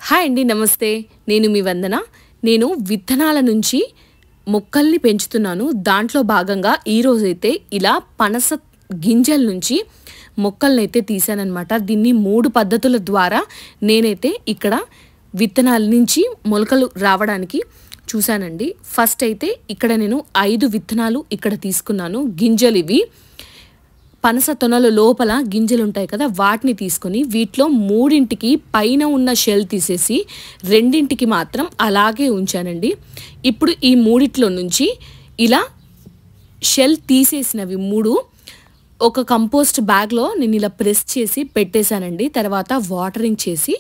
Hi అండి, నమస్తే. నేను మీ వందన. నేను విత్తనాల నుంచి మొక్కల్ని పెంచుతున్నాను. దాంట్లో భాగంగా ఈరోజైతే ఇలా పనస గింజల నుంచి మొక్కలనైతే తీసానన్నమాట. దీన్ని 3 పద్ధతుల ద్వారా నేనైతే ఇక్కడ విత్తనాల నుంచి మొలకలు రావడానికి చూశానండి. ఫస్ట్ అయితే ఇక్కడ నేను 5 విత్తనాలు ఇక్కడ తీసుకున్నాను. గింజలు ఇవి. పనస తొనల లోపల గింజలు ఉంటాయి కదా, వాటిని తీసుకొని వీటిలో 3ంటికి పైన ఉన్న షెల్ తీసేసి 2ంటికి మాత్రం అలాగే ఉంచానండి. ఇప్పుడు ఈ 3ట్లో నుంచి ఇలా షెల్ తీసేసినవి 3 ఒక కంపోస్ట్ బ్యాగ్లో నేను ఇలా ప్రెస్ చేసి పెట్టేశానండి. తర్వాత వాటరింగ్ చేసి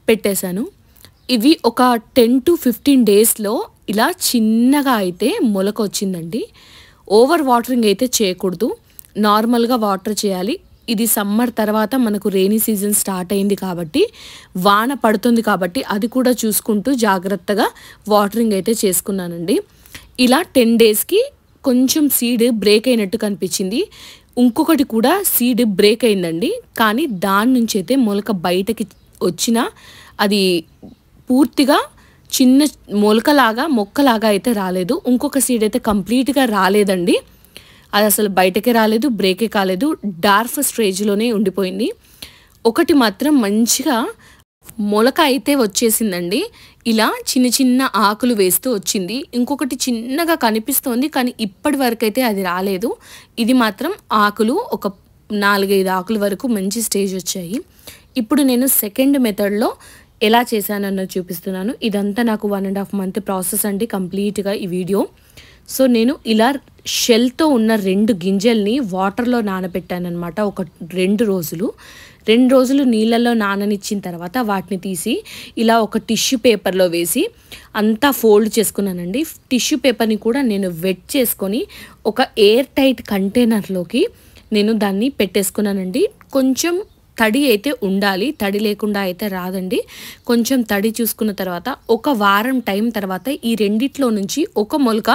పెట్టేశాను. ఇవి ఒక 10 to 15 డేస్లో ఇలా చిన్నగా అయితే మొలక వచ్చిందండి. ఓవర్ వాటరింగ్ అయితే చేయకూడదు, నార్మల్గా వాటర్ చేయాలి. ఇది సమ్మర్ తర్వాత మనకు రెయినీ సీజన్ స్టార్ట్ అయింది కాబట్టి వాన పడుతుంది కాబట్టి అది కూడా చూసుకుంటూ జాగ్రత్తగా వాటరింగ్ అయితే చేసుకున్నానండి. ఇలా 10 డేస్కి కొంచెం సీడ్ బ్రేక్ అయినట్టు కనిపించింది. ఇంకొకటి కూడా సీడ్ బ్రేక్ అయిందండి, కానీ దాని నుంచి అయితే మొలక బయటకి వచ్చిన అది పూర్తిగా చిన్న మొక్కలాగా అయితే రాలేదు. ఇంకొక సీడ్ అయితే కంప్లీట్గా రాలేదండి. అది అసలు బయటకే రాలేదు, బ్రేకే కాలేదు, డార్ఫ్ స్టేజ్లోనే ఉండిపోయింది. ఒకటి మాత్రం మంచిగా మొలక అయితే వచ్చేసిందండి. ఇలా చిన్న చిన్న ఆకులు వేస్తూ వచ్చింది. ఇంకొకటి చిన్నగా కనిపిస్తోంది, కానీ ఇప్పటి వరకు అయితే అది రాలేదు. ఇది మాత్రం ఆకులు ఒక 4-5 ఆకుల వరకు మంచి స్టేజ్ వచ్చాయి. ఇప్పుడు నేను సెకండ్ మెథడ్లో ఎలా చేశానన్నది చూపిస్తున్నాను. ఇదంతా నాకు 1.5 month ప్రాసెస్ అండి కంప్లీట్గా ఈ వీడియో. సో నేను ఇలా షెల్తో ఉన్న 2 గింజల్ని వాటర్లో నానబెట్టానమాట. ఒక 2 రోజులు నీళ్ళల్లో నాననిచ్చిన తర్వాత వాటిని తీసి ఇలా ఒక టిష్యూ పేపర్లో వేసి అంతా ఫోల్డ్ చేసుకున్నానండి. టిష్యూ పేపర్ని కూడా నేను వెట్ చేసుకొని ఒక ఎయిర్ టైట్ కంటైనర్లోకి నేను దాన్ని పెట్టేసుకున్నానండి. కొంచెం తడి అయితే ఉండాలి, తడి లేకుండా అయితే రాదండి. కొంచెం తడి చూసుకున్న తర్వాత ఒక వారం టైం తర్వాత ఈ 2ట్లో నుంచి ఒక మొలక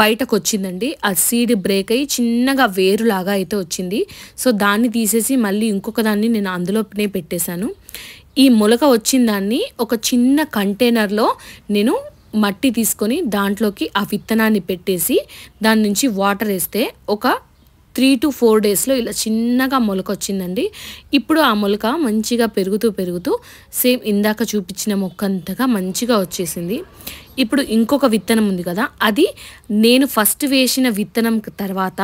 బయటకు వచ్చిందండి. ఆ సీడ్ బ్రేక్ అయ్యి చిన్నగా వేరులాగా అయితే వచ్చింది. సో దాన్ని తీసేసి మళ్ళీ ఇంకొక దాన్ని నేను అందులోనే పెట్టేశాను. ఈ మొలక వచ్చిన దాన్ని ఒక చిన్న కంటైనర్లో నేను మట్టి తీసుకొని దాంట్లోకి ఆ విత్తనాన్ని పెట్టేసి దాని నుంచి వాటర్ వేస్తే ఒక 3 to 4 డేస్లో ఇలా చిన్నగా మొలక వచ్చిందండి. ఇప్పుడు ఆ మొలక మంచిగా పెరుగుతూ సేమ్ ఇందాక చూపించిన మొక్క అంతగా మంచిగా వచ్చేసింది. ఇప్పుడు ఇంకొక విత్తనం ఉంది కదా, అది నేను ఫస్ట్ వేసిన విత్తనం తర్వాత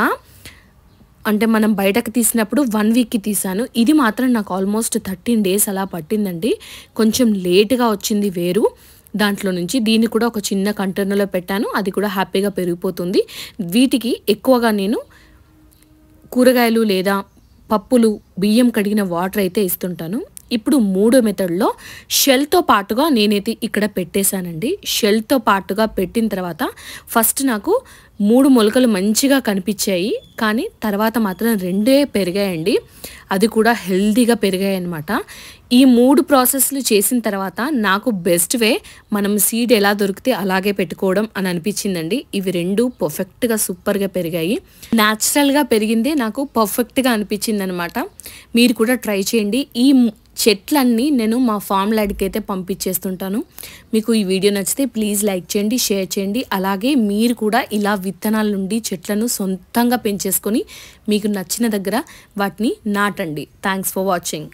అంటే మనం బయటకు తీసినప్పుడు 1 వీక్కి తీసాను. ఇది మాత్రం నాకు ఆల్మోస్ట్ 13 డేస్ అలా పట్టిందండి. కొంచెం లేటుగా వచ్చింది వేరు దాంట్లో నుంచి. దీన్ని కూడా ఒక చిన్న కంటైనర్లో పెట్టాను, అది కూడా హ్యాపీగా పెరిగిపోతుంది. వీటికి ఎక్కువగా నేను కూరగాయలు లేదా పప్పులు, బియ్యం కడిగిన వాటర్ అయితే ఇస్తుంటాను. ఇప్పుడు 3వ మెథడ్లో షెల్తో పాటుగా నేనైతే ఇక్కడ పెట్టేశానండి. షెల్తో పాటుగా పెట్టిన తర్వాత ఫస్ట్ నాకు 3 మొలకలు మంచిగా కనిపించాయి, కానీ తర్వాత మాత్రం 2 పెరిగాయండి. అది కూడా హెల్తీగా పెరిగాయి అన్నమాట. ఈ 3 ప్రాసెస్లు చేసిన తర్వాత నాకు బెస్ట్ వే మనం సీడ్ ఎలా దొరికితే అలాగే పెట్టుకోవడం అని అనిపించిందండి. ఇవి 2 పర్ఫెక్ట్గా సూపర్గా పెరిగాయి. న్యాచురల్గా పెరిగిందే నాకు పర్ఫెక్ట్గా అనిపించింది అనమాట. మీరు కూడా ట్రై చేయండి. ఈ చెట్లన్నీ నేను మా ఫామ్ ల్యాడ్కి అయితే పంపించేస్తుంటాను. మీకు ఈ వీడియో నచ్చితే ప్లీజ్ లైక్ చేయండి, షేర్ చేయండి. అలాగే మీరు కూడా ఇలా విత్తనాల నుండి చెట్లను సొంతంగా పెంచేసుకొని మీకు నచ్చిన దగ్గర వాటిని నాటండి. Thanks for watching.